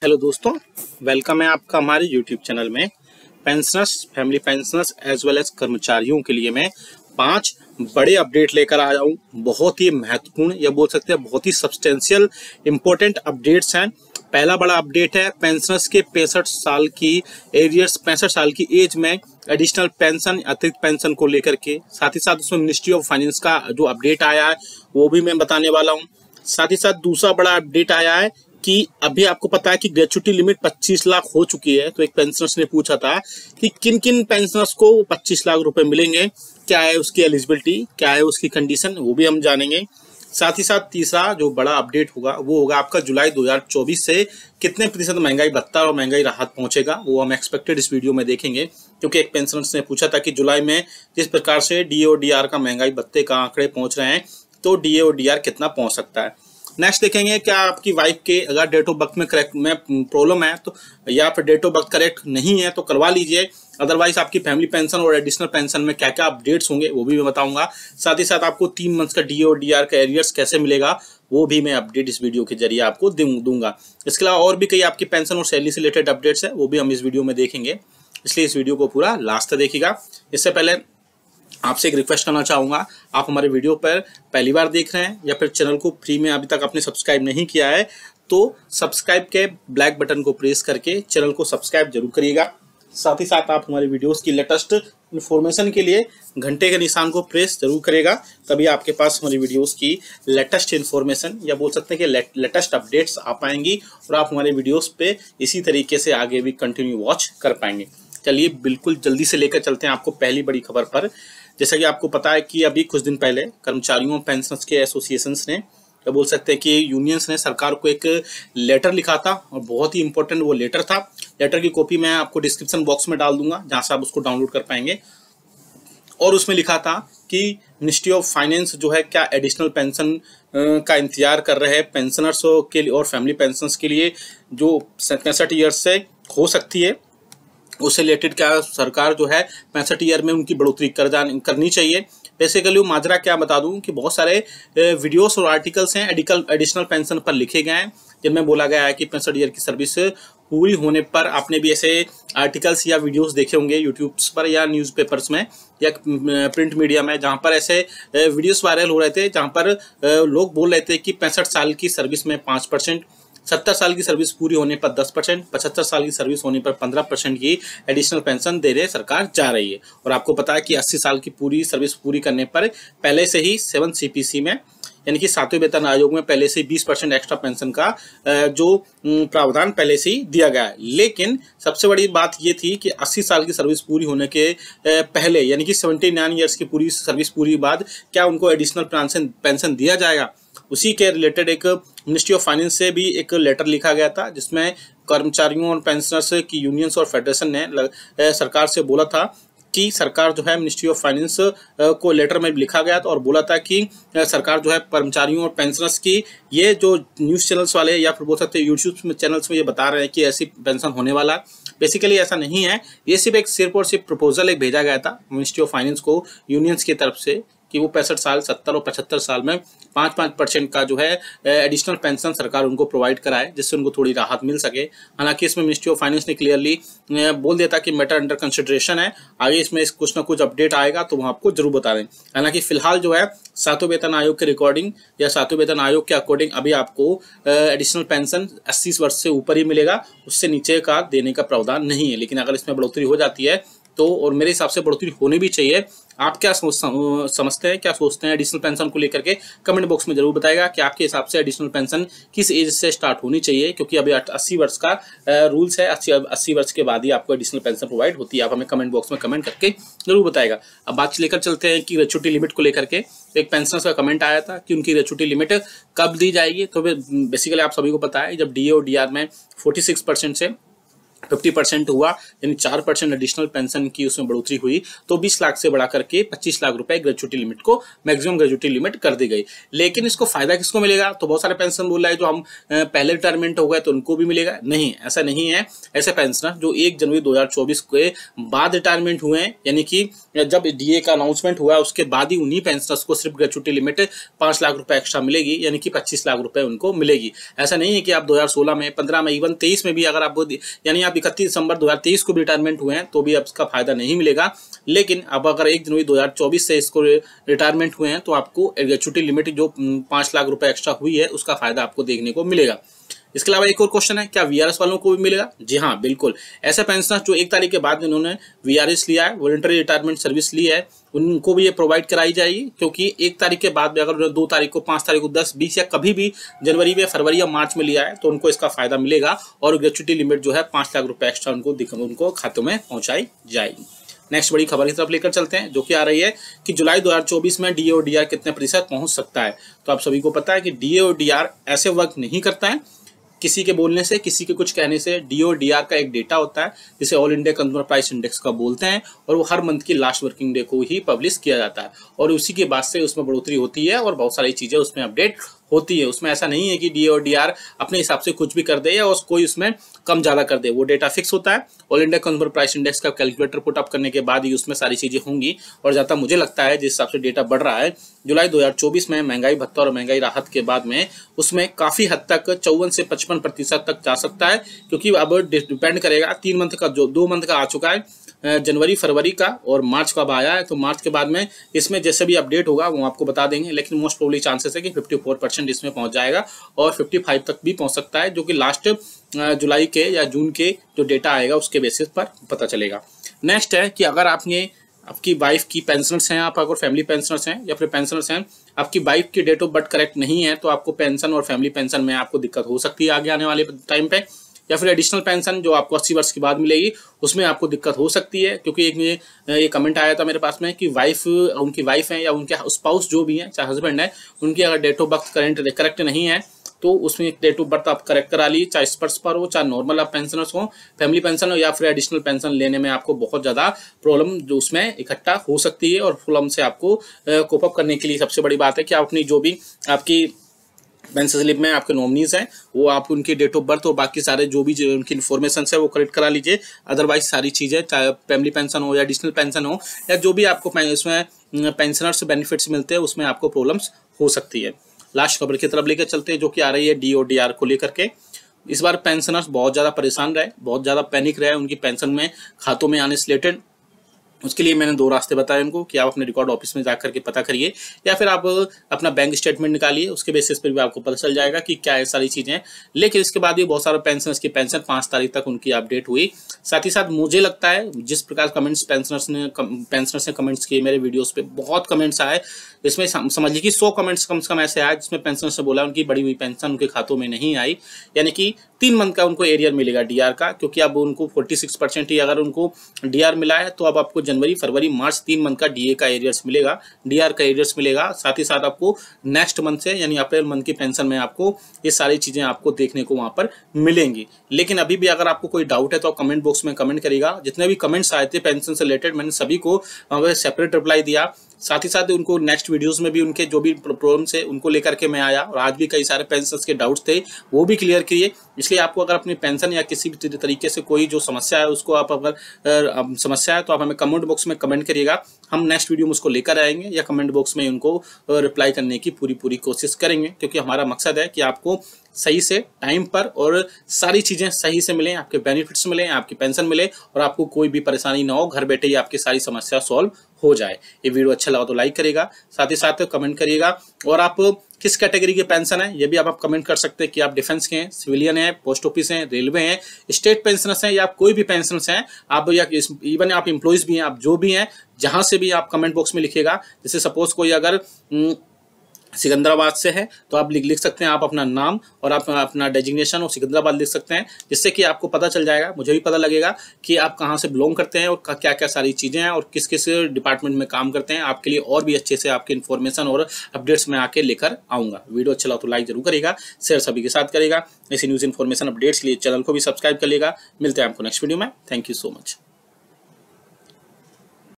Hello दोस्तों, welcome है आपका हमारे यूट्यूब चैनल में। Pensioners, family pensioners as well as कर्मचारियों के लिए मैं 5 बड़े अपडेट लेकर आया हूँ। बहुत ही महत्वपूर्ण या बोल सकते हैं बहुत ही सब्सटेंशियल इंपॉर्टेंट अपडेट्स हैं। पहला बड़ा अपडेट है पेंशनर्स के 65 साल की एज में एडिशनल पेंशन, अतिरिक्त पेंशन को लेकर के। साथ ही साथ उसमें मिनिस्ट्री ऑफ फाइनेंस का जो अपडेट आया है वो भी मैं बताने वाला हूँ। साथ ही साथ दूसरा बड़ा अपडेट आया है कि अभी आपको पता है कि ग्रेच्युटी लिमिट 25 लाख हो चुकी है। तो एक पेंशनर्स ने पूछा था कि किन किन पेंशनर्स को 25 लाख रुपए मिलेंगे, क्या है उसकी एलिजिबिलिटी, क्या है उसकी कंडीशन, वो भी हम जानेंगे। साथ ही साथ तीसरा जो बड़ा अपडेट होगा वो होगा आपका जुलाई 2024 से कितने प्रतिशत महंगाई भत्ता और महंगाई राहत पहुंचेगा, वो हम एक्सपेक्टेड इस वीडियो में देखेंगे। क्योंकि एक पेंशनर्स ने पूछा था कि जुलाई में जिस प्रकार से डीए और डीआर का महंगाई भत्ते का आंकड़े पहुंच रहे हैं तो डीए और डीआर कितना पहुंच सकता है। नेक्स्ट देखेंगे क्या आपकी वाइफ के अगर डेट ऑफ बर्थ में करेक्ट में प्रॉब्लम है तो या फिर डेट ऑफ बर्थ करेक्ट नहीं है तो करवा लीजिए। अदरवाइज आपकी फैमिली पेंशन और एडिशनल पेंशन में क्या क्या अपडेट्स होंगे वो भी मैं बताऊंगा। साथ ही साथ आपको 3 मंथ्स का डीए और डीआर का एरियर्स कैसे मिलेगा वो भी मैं अपडेट इस वीडियो के जरिए आपको दूंगा। इसके अलावा और भी कई आपकी पेंशन और सैलरी से रिलेटेड अपडेट्स है वो भी हम इस वीडियो में देखेंगे, इसलिए इस वीडियो को पूरा लास्ट तक देखिएगा। इससे पहले आपसे एक रिक्वेस्ट करना चाहूँगा, आप हमारे वीडियो पर पहली बार देख रहे हैं या फिर चैनल को फ्री में अभी तक आपने सब्सक्राइब नहीं किया है तो सब्सक्राइब के ब्लैक बटन को प्रेस करके चैनल को सब्सक्राइब जरूर करिएगा। साथ ही साथ आप हमारे वीडियोस की लेटेस्ट इन्फॉर्मेशन के लिए घंटे के निशान को प्रेस जरूर करेगा, तभी आपके पास हमारी वीडियोस की लेटेस्ट इन्फॉर्मेशन या बोल सकते हैं कि लेटेस्ट अपडेट्स आ पाएंगी और आप हमारे वीडियोस पे इसी तरीके से आगे भी कंटिन्यू वॉच कर पाएंगे। चलिए बिल्कुल जल्दी से लेकर चलते हैं आपको पहली बड़ी खबर पर। जैसा कि आपको पता है कि अभी कुछ दिन पहले कर्मचारियों पेंशनर्स के एसोसिएशंस ने या बोल सकते हैं कि यूनियंस ने सरकार को एक लेटर लिखा था और बहुत ही इंपॉर्टेंट वो लेटर था। लेटर की कॉपी मैं आपको डिस्क्रिप्शन बॉक्स में डाल दूंगा जहां से आप उसको डाउनलोड कर पाएंगे। और उसमें लिखा था कि मिनिस्ट्री ऑफ फाइनेंस जो है क्या एडिशनल पेंशन का इंतजार कर रहे हैं पेंशनर्स के लिए और फैमिली पेंशनर्स के लिए जो 65 ईयर्स से हो सकती है, उससे रिलेटेड क्या सरकार जो है 65 ईयर में उनकी बढ़ोतरी करनी चाहिए। बेसिकली वो माजरा क्या बता दूं कि बहुत सारे वीडियोस और आर्टिकल्स हैं एडिशनल पेंशन पर लिखे गए हैं जिनमें बोला गया है कि 65 ईयर की सर्विस पूरी होने पर, आपने भी ऐसे आर्टिकल्स या वीडियोस देखे होंगे यूट्यूब पर या न्यूज़पेपर्स में या प्रिंट मीडिया में, जहां पर ऐसे वीडियोस वायरल हो रहे थे जहां पर लोग बोल रहे थे कि 65 साल की सर्विस में 5%, 70 साल की सर्विस पूरी होने पर 10%, 75 साल की सर्विस होने पर 15% की एडिशनल पेंशन देने सरकार जा रही है। और आपको पता है कि 80 साल की पूरी सर्विस पूरी करने पर पहले से ही 7 CPC में यानी कि 7वें वेतन आयोग में पहले से 20% एक्स्ट्रा पेंशन का जो प्रावधान पहले से ही दिया गया है। लेकिन सबसे बड़ी बात ये थी कि 80 साल की सर्विस पूरी होने के पहले यानी कि 79 ईयर्स की पूरी सर्विस पूरी बाद क्या उनको एडिशनल पेंशन दिया जाएगा। उसी के रिलेटेड एक मिनिस्ट्री ऑफ फाइनेंस से भी एक लेटर लिखा गया था जिसमें कर्मचारियों और पेंशनर्स की यूनियंस और फेडरेशन ने सरकार से बोला था कि सरकार जो है मिनिस्ट्री ऑफ फाइनेंस को लेटर में लिखा गया था और बोला था कि सरकार जो है कर्मचारियों और पेंशनर्स की ये जो न्यूज़ चैनल्स वाले या फिर बोल सकते हैं यूट्यूब चैनल्स में ये बता रहे हैं कि ऐसी पेंशन होने वाला है, बेसिकली ऐसा नहीं है। ये सिर्फ और सिर्फ प्रपोजल एक भेजा गया था मिनिस्ट्री ऑफ फाइनेंस को यूनियंस की तरफ से कि वो 65 साल, 70 और 75 साल में 5% का जो है एडिशनल पेंशन सरकार उनको प्रोवाइड कराए जिससे उनको थोड़ी राहत मिल सके। हालांकि इसमें मिनिस्ट्री ऑफ फाइनेंस ने क्लियरली बोल दिया था कि मैटर अंडर कंसिडरेशन है, आगे इसमें कुछ ना कुछ अपडेट आएगा तो वो आपको जरूर बता दें। हालांकि फिलहाल जो है 7वें वेतन आयोग के रिकॉर्डिंग या 7वें वेतन आयोग के अकॉर्डिंग अभी आपको एडिशनल पेंशन 80 वर्ष से ऊपर ही मिलेगा, उससे नीचे का देने का प्रावधान नहीं है। लेकिन अगर इसमें बढ़ोतरी हो जाती है तो, और मेरे हिसाब से बढ़ोतरी होनी भी चाहिए। आप क्या समझते हैं, क्या सोचते हैं एडिशनल पेंशन को लेकर के, कमेंट बॉक्स में जरूर बताएगा कि आपके हिसाब से एडिशनल पेंशन किस एज से स्टार्ट होनी चाहिए। क्योंकि अभी 80 वर्ष का रूल्स है, 80 वर्ष के बाद ही आपको एडिशनल पेंशन प्रोवाइड होती है। आप हमें कमेंट बॉक्स में कमेंट करके जरूर बताएगा। अब बात लेकर चलते हैं कि ग्रेच्युटी लिमिट को लेकर के। एक पेंशनर्स का कमेंट आया था कि उनकी ग्रेच्युटी लिमिट कब दी जाएगी। तो बेसिकली आप सभी को पता है जब डीए और डीआर में 46% से 50% हुआ, यानी 4% एडिशनल पेंशन की उसमें बढ़ोतरी हुई, तो 20 लाख से बढ़ा करके 25 लाख रुपए ग्रेजुएटी लिमिट को मैक्सिमम ग्रेजुएटी लिमिट कर दी गई। लेकिन इसको फायदा किसको मिलेगा? तो बहुत सारे पेंशन बोल रहा है जो हम पहले रिटायरमेंट हो गए तो उनको भी मिलेगा। नहीं, ऐसा नहीं है। ऐसे पेंशनर जो 1 जनवरी 2024 के बाद रिटायरमेंट हुए हैं, यानी कि जब डीए का अनाउंसमेंट हुआ उसके बाद ही उन्हीं पेंशनर्स को सिर्फ ग्रेजुएटी लिमिट 5 लाख रुपए एक्स्ट्रा मिलेगी, यानी कि 25 लाख रुपए उनको मिलेगी। ऐसा नहीं है कि आप 2016 में, 15 में, इवन 23 में भी अगर आप, यानी आप 31 दिसंबर 2023 को भी रिटायरमेंट हुए हैं तो भी अब इसका फायदा नहीं मिलेगा। लेकिन अब अगर 1 जनवरी 2024 से इसको रिटायरमेंट हुए हैं तो आपको ग्रेजुएटी लिमिट जो 5 लाख रुपए एक्स्ट्रा हुई है उसका फायदा आपको देखने को मिलेगा। इसके अलावा एक और क्वेश्चन है, क्या वीआरएस वालों को भी मिलेगा? जी हाँ, बिल्कुल। ऐसे पेंशनर जो 1 तारीख के बाद इन्होंने वीआरएस लिया है, वॉलंटरी रिटायरमेंट सर्विस ली है, उनको भी ये प्रोवाइड कराई जाएगी, क्योंकि 1 तारीख के बाद भी अगर 2 तारीख को, 5 तारीख को, 10, 20 या कभी भी जनवरी में, फरवरी या मार्च में लिया है तो उनको इसका फायदा मिलेगा और ग्रेजुएटी लिमिट जो है 5 लाख रुपए एक्स्ट्रा उनको खातों में पहुंचाई जाएगी। नेक्स्ट बड़ी खबर की तरफ लेकर चलते हैं, जो कि आ रही है कि जुलाई 2024 में डीए और डीआर कितने प्रतिशत पहुंच सकता है। तो आप सभी को पता है कि डीए और डीआर ऐसे वर्क नहीं करता है किसी के बोलने से, किसी के कुछ कहने से। डीओ डीआर का एक डेटा होता है जिसे all India consumer price index का बोलते हैं, और वो हर मंथ की लास्ट वर्किंग डे को ही पब्लिश किया जाता है और उसी के बाद से उसमें बढ़ोतरी होती है और बहुत सारी चीजें उसमें अपडेट होती है। उसमें ऐसा नहीं है कि डीए और डीआर अपने हिसाब से कुछ भी कर दे या कोई उसमें कम ज्यादा कर दे। वो डेटा फिक्स होता है, all India consumer price index का कैलकुलेटर पुट अप करने के बाद ही उसमें सारी चीजें होंगी। और जहाँ तक मुझे लगता है जिस हिसाब से डेटा बढ़ रहा है, जुलाई 2024 में महंगाई भत्ता और महंगाई राहत के बाद में उसमें काफी हद तक 54 से 55% तक जा सकता है, क्योंकि अब डिपेंड करेगा 3 मंथ का, जो 2 मंथ का आ चुका है, जनवरी, फरवरी का, और मार्च का अब आया है। तो मार्च के बाद में इसमें जैसे भी अपडेट होगा वो आपको बता देंगे, लेकिन मोस्ट प्रोबेबली चांसेस है कि 54% इसमें पहुंच जाएगा और 55 तक भी पहुंच सकता है, जो कि लास्ट जुलाई के या जून के जो डेटा आएगा उसके बेसिस पर पता चलेगा। नेक्स्ट है कि अगर आपकी वाइफ की पेंशनर्स हैं, आप अगर फैमिली पेंशनर्स हैं या फिर पेंशनर्स हैं, आपकी वाइफ की डेट ऑफ बर्थ करेक्ट नहीं है तो आपको पेंशन और फैमिली पेंशन में आपको दिक्कत हो सकती है आगे आने वाले टाइम पे। या फिर एडिशनल पेंशन जो आपको 80 वर्ष के बाद मिलेगी उसमें आपको दिक्कत हो सकती है, क्योंकि ये कमेंट आया था मेरे पास में कि उनकी वाइफ है या उनके स्पाउस जो भी है, चाहे हस्बैंड है, उनकी अगर डेट ऑफ बर्थ करेक्ट नहीं है तो उसमें डेट ऑफ बर्थ आप करेक्ट करा लीजिए, चाहे स्पर्श पर हो, चाहे नॉर्मल आप पेंशनर्स हो, फैमिली पेंशन हो या फिर एडिशनल पेंशन लेने में आपको बहुत ज़्यादा प्रॉब्लम जो उसमें इकट्ठा हो सकती है। और प्रॉब्लम से आपको कोप अप करने के लिए सबसे बड़ी बात है कि आप अपनी जो भी आपकी पेंशन स्लिप में आपके नॉमिनीज हैं वो आप उनकी डेट ऑफ बर्थ और बाकी सारे जो भी उनकी इन्फॉर्मेशन है वो करेक्ट करा लीजिए। अदरवाइज सारी चीज़ें, चाहे फैमिली पेंशन हो या एडिशनल पेंशन हो या जो भी आपको इसमें पेंशनर्स बेनिफिट्स मिलते हैं उसमें आपको प्रॉब्लम्स हो सकती है। लास्ट खबर की तरफ लेकर चलते हैं, जो कि आ रही है डी और डीआर को लेकर के। इस बार पेंशनर्स बहुत ज़्यादा परेशान रहे, बहुत ज़्यादा पैनिक रहे उनकी पेंशन में खातों में आने से रिलेटेड। उसके लिए मैंने 2 रास्ते बताए उनको कि आप अपने रिकॉर्ड ऑफिस में जाकर के पता करिए या फिर आप अपना बैंक स्टेटमेंट निकालिए, उसके बेसिस पर भी आपको पता चल जाएगा कि क्या है सारी चीज़ें। लेकिन इसके बाद भी बहुत सारे पेंशनर्स की पेंशन 5 तारीख तक उनकी अपडेट हुई। साथ ही साथ मुझे लगता है जिस प्रकार कमेंट्स पेंशनर्स ने कमेंट्स किए मेरे वीडियोस पे, बहुत कमेंट्स आए, इसमें समझ लीजिए कि 100 कमेंट्स कम से कम ऐसे आए जिसमें पेंशनर्स ने बोला उनकी बढ़ी हुई पेंशन उनके खातों में नहीं आई, यानी कि 3 मंथ का उनको एरियर मिलेगा डीआर का, क्योंकि अब उनको 46% ही अगर उनको डीआर मिला है तो अब आपको जनवरी, फरवरी, मार्च 3 मंथ का डीए का एरियर्स मिलेगा, डीआर का एरियर्स मिलेगा। साथ ही साथ आपको नेक्स्ट मंथ से यानी अप्रैल मंथ की पेंशन में आपको ये सारी चीजें आपको देखने को वहां पर मिलेंगी। लेकिन अभी भी अगर आपको कोई डाउट है तो आप कमेंट बॉक्स में कमेंट करिएगा। जितने भी कमेंट्स आए थे पेंशन से रिलेटेड मैंने सभी को सेपरेट रिप्लाई दिया। साथ ही साथ उनको नेक्स्ट वीडियोस में भी उनके जो भी प्रॉब्लम्स है उनको लेकर के मैं आया और आज भी कई सारे पेंशनर्स के डाउट्स थे वो भी क्लियर किए। इसलिए आपको अगर अपनी पेंशन या किसी भी तरीके से कोई जो समस्या है उसको आप अगर समस्या है तो आप हमें कमेंट बॉक्स में कमेंट करिएगा, हम नेक्स्ट वीडियो में उसको लेकर आएंगे या कमेंट बॉक्स में उनको रिप्लाई करने की पूरी कोशिश करेंगे, क्योंकि हमारा मकसद है कि आपको सही से टाइम पर और सारी चीजें सही से मिलें, आपके बेनिफिट्स मिलें, आपकी पेंशन मिले और आपको कोई भी परेशानी ना हो, घर बैठे ही आपकी सारी समस्या सॉल्व हो जाए। ये वीडियो अच्छा लगा तो लाइक करिएगा, साथ ही साथ कमेंट करिएगा और आप किस कैटेगरी के पेंशन है ये भी आप कमेंट कर सकते हैं कि आप डिफेंस के हैं, सिविलियन हैं, पोस्ट ऑफिस हैं, रेलवे हैं, स्टेट पेंशनर्स हैं या कोई भी पेंशनर्स हैं आप, या इवन आप एम्प्लॉइज भी हैं, आप जो भी हैं जहां से भी आप कमेंट बॉक्स में लिखिएगा। जैसे सपोज कोई अगर सिकंदराबाद से है तो आप लिख सकते हैं आप अपना नाम और आप अपना डेजिग्नेशन और सिकंदराबाद लिख सकते हैं, जिससे कि आपको पता चल जाएगा, मुझे भी पता लगेगा कि आप कहाँ से बिलोंग करते हैं और क्या क्या सारी चीज़ें हैं और किस किस डिपार्टमेंट में काम करते हैं। आपके लिए और भी अच्छे से आपकी इन्फॉर्मेशन और अपडेट्स में आके लेकर आऊँगा। वीडियो अच्छा लगा तो लाइक जरूर करेगा, शेयर सभी के साथ करेगा। ऐसी न्यूज़ इन्फॉर्मेशन अपडेट्स के लिए चैनल को भी सब्सक्राइब कर लेगा। मिलते हैं आपको नेक्स्ट वीडियो में। Thank you so much.